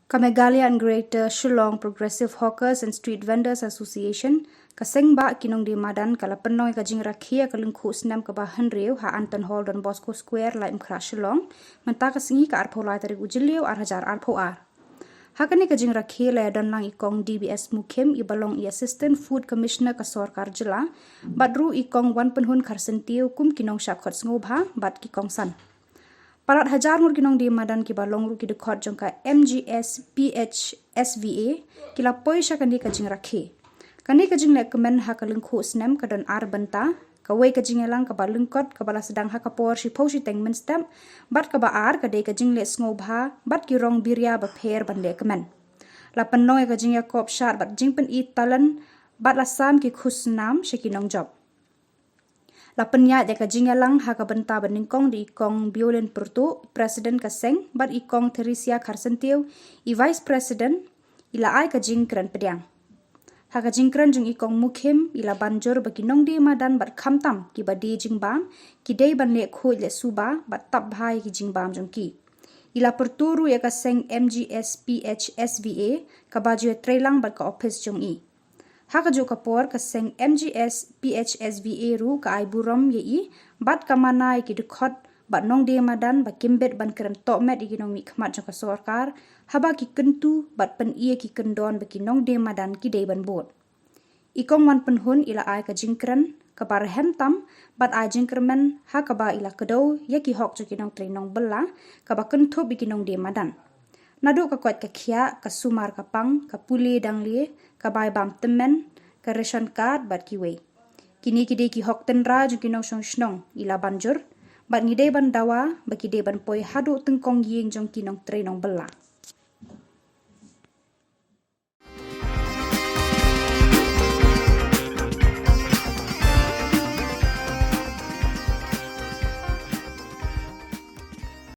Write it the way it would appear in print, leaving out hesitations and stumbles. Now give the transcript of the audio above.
Meghalaya and Greater Shillong Progressive Hawkers and Street Vendors Association kaseng ba kinong di madan kala penoy kajing Rakhe ka Lyngkhuh Snem ka ba Hynriew ha Anton Hall Don Bosco Square Lyngkhuh Shillong menta kasingi ka arpho lai tarik ujiliu ar hajar arpho ar hakani kajing Rakhe la don lang ikong DBS Mukim ibalong i Assistant Food Commissioner ka Sarkar Jila badru ikong wan penhun karsentiu kum kinong syakot ngobha bad kikong san Parat hajar ngur kinong di madan ki balong ru ki dekot jongka Mgsphsva kila poi sya kandi kajing Rakhe. Kandi kajing le kemen ha ka Lyngkhuh Snem ka don ar benta ka wei kajing elang ka ba lengkot ka bala sedang ha ka por si pau si teng men stem bat ka ba ar ka dei kajing le sngoba bat ki rong birya ba pher ban le kemen. La penoy kajing ya kop syar bat jing pen I talan bat la sam ki khusnam sya kinong job. La penya de kajing elang ha ka benta beningkong di ikong Biolen Pertu Presiden kaseng bat ikong Terisia Karsentiu I Vice President ila ai kajing kran pediang. Ha kajing kran jung ikong Mukim ila banjur bagi nong di madan bat khamtam ki badi jing bam ki dei ban le khu le suba bat tap bhai ki jing bam jung ki. Ila perturu ya kaseng Mgsphsva ka baju trailang bat ka office jung I. Haka jo kapor kaseng Mgsphsva ru ka ai burom ye bat kamanai ki dekot bat nong de madan ba kimbet ban keren tokmet I ginong mi khmat jaka sarkar haba ki kentu bat pen ie ki kendon ba ki nong de madan ki de ban bot ikong wan penhun ila ai ka jingkren ka bar hentam bat ai jingkermen haka ba ila kedo ye ki hok jo ki nong trenong bella ka ba kentu bi ki nong de madan Nado ka kwat ka khia ka sumar ka pang ka puli dangli ka bai bam temen ka ration card bat ki wei kini ki de ki hok tenra ju ki nong song snong ila banjur bat ni de ban dawa ba ki de ban poi hadu tengkong ying jong ki nong tre nong bella